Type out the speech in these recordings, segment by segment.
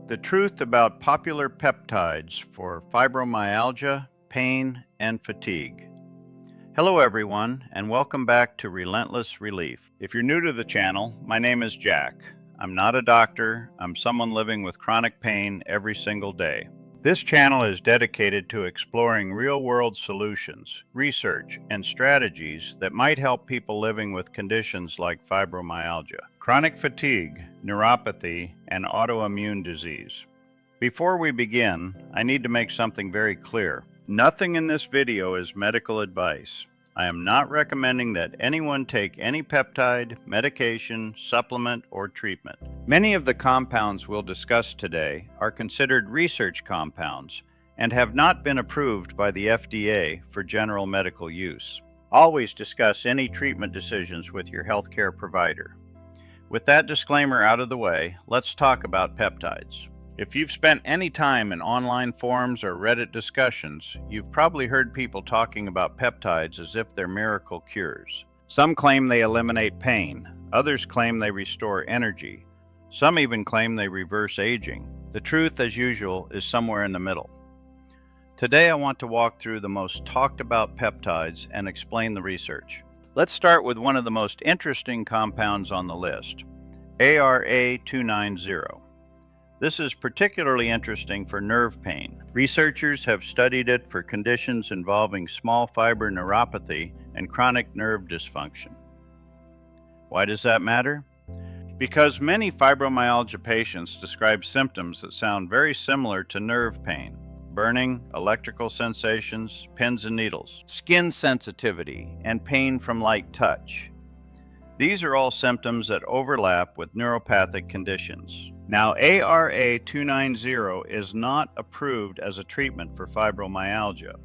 The truth about popular peptides for fibromyalgia, pain, and fatigue. Hello everyone, and welcome back to Relentless Relief. If you're new to the channel, my name is Jack. I'm not a doctor, I'm someone living with chronic pain every single day. This channel is dedicated to exploring real-world solutions, research, and strategies that might help people living with conditions like fibromyalgia, chronic fatigue, neuropathy, and autoimmune disease. Before we begin, I need to make something very clear. Nothing in this video is medical advice. I am not recommending that anyone take any peptide, medication, supplement, or treatment. Many of the compounds we'll discuss today are considered research compounds and have not been approved by the FDA for general medical use. Always discuss any treatment decisions with your healthcare provider. With that disclaimer out of the way, let's talk about peptides. If you've spent any time in online forums or Reddit discussions, you've probably heard people talking about peptides as if they're miracle cures. Some claim they eliminate pain, others claim they restore energy, some even claim they reverse aging. The truth, as usual, is somewhere in the middle. Today I want to walk through the most talked about peptides and explain the research. Let's start with one of the most interesting compounds on the list, ARA-290. This is particularly interesting for nerve pain. Researchers have studied it for conditions involving small fiber neuropathy and chronic nerve dysfunction. Why does that matter? Because many fibromyalgia patients describe symptoms that sound very similar to nerve pain: burning, electrical sensations, pins and needles, skin sensitivity, and pain from light touch. These are all symptoms that overlap with neuropathic conditions. Now, ARA-290 is not approved as a treatment for fibromyalgia,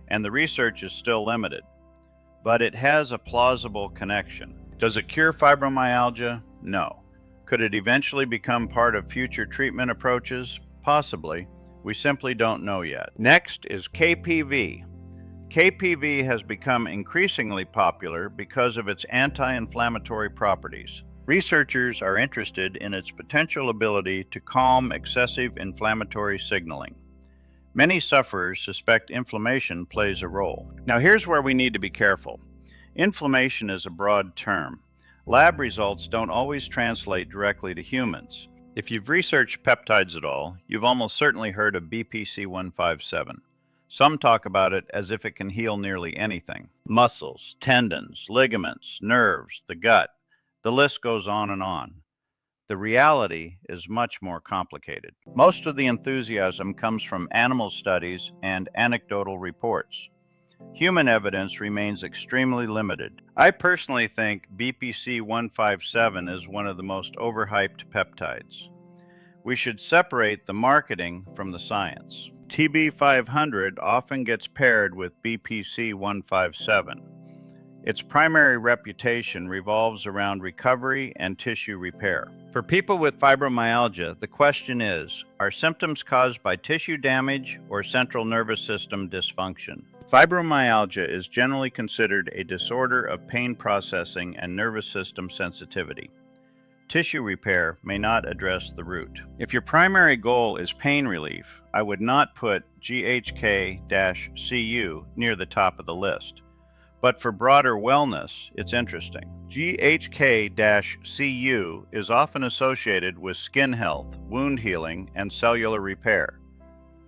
and the research is still limited, but it has a plausible connection. Does it cure fibromyalgia? No. Could it eventually become part of future treatment approaches? Possibly. We simply don't know yet. Next is KPV. KPV has become increasingly popular because of its anti-inflammatory properties. Researchers are interested in its potential ability to calm excessive inflammatory signaling. Many sufferers suspect inflammation plays a role. Now here's where we need to be careful. Inflammation is a broad term. Lab results don't always translate directly to humans. If you've researched peptides at all, you've almost certainly heard of BPC-157. Some talk about it as if it can heal nearly anything. Muscles, tendons, ligaments, nerves, the gut. The list goes on and on. The reality is much more complicated. Most of the enthusiasm comes from animal studies and anecdotal reports. Human evidence remains extremely limited. I personally think BPC-157 is one of the most overhyped peptides. We should separate the marketing from the science. TB500 often gets paired with BPC-157. Its primary reputation revolves around recovery and tissue repair. For people with fibromyalgia, the question is, are symptoms caused by tissue damage or central nervous system dysfunction? Fibromyalgia is generally considered a disorder of pain processing and nervous system sensitivity. Tissue repair may not address the root. If your primary goal is pain relief, I would not put GHK-Cu near the top of the list. But for broader wellness, it's interesting. GHK-Cu is often associated with skin health, wound healing, and cellular repair.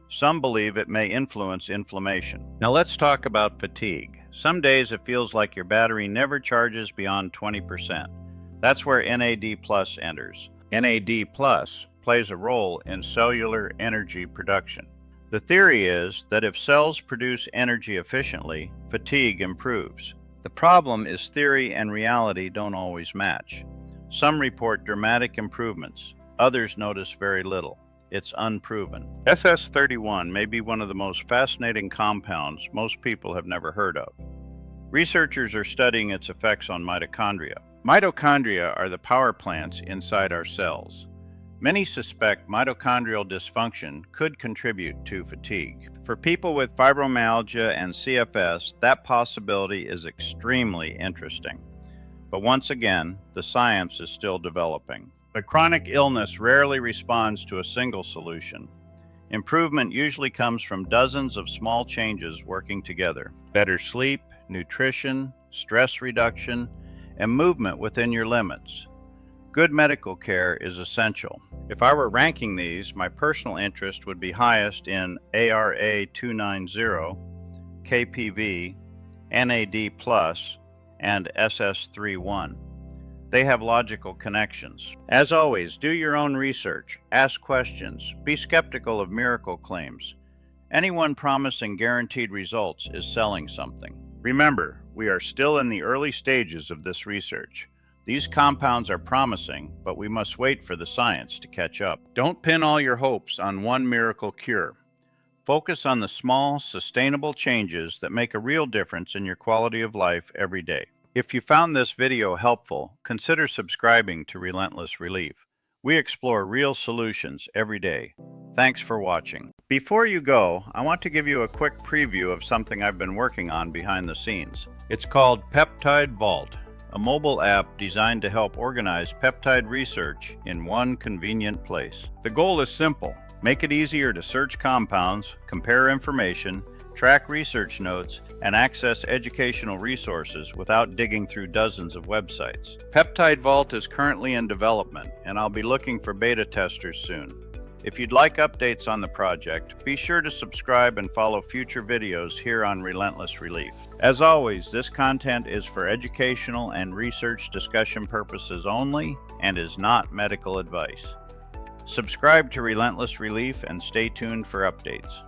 Some believe it may influence inflammation. Now let's talk about fatigue. Some days it feels like your battery never charges beyond 20%. That's where NAD+ enters. NAD+ plays a role in cellular energy production. The theory is that if cells produce energy efficiently, fatigue improves. The problem is theory and reality don't always match. Some report dramatic improvements, others notice very little. It's unproven. SS31 may be one of the most fascinating compounds most people have never heard of. Researchers are studying its effects on mitochondria. Mitochondria are the power plants inside our cells. Many suspect mitochondrial dysfunction could contribute to fatigue. For people with fibromyalgia and CFS, that possibility is extremely interesting. But once again, the science is still developing. but chronic illness rarely responds to a single solution. Improvement usually comes from dozens of small changes working together. Better sleep, nutrition, stress reduction, and movement within your limits. Good medical care is essential. If I were ranking these, my personal interest would be highest in ARA 290, KPV, NAD+, and SS31. They have logical connections. As always, do your own research, ask questions, be skeptical of miracle claims. Anyone promising guaranteed results is selling something. Remember, we are still in the early stages of this research. These compounds are promising, but we must wait for the science to catch up. Don't pin all your hopes on one miracle cure. Focus on the small, sustainable changes that make a real difference in your quality of life every day. If you found this video helpful, consider subscribing to Relentless Relief. We explore real solutions every day. Thanks for watching. Before you go, I want to give you a quick preview of something I've been working on behind the scenes. It's called Peptide Vault, a mobile app designed to help organize peptide research in one convenient place. The goal is simple: make it easier to search compounds, compare information, track research notes, and access educational resources without digging through dozens of websites. Peptide Vault is currently in development, and I'll be looking for beta testers soon. If you'd like updates on the project, be sure to subscribe and follow future videos here on Relentless Relief. As always, this content is for educational and research discussion purposes only and is not medical advice. Subscribe to Relentless Relief and stay tuned for updates.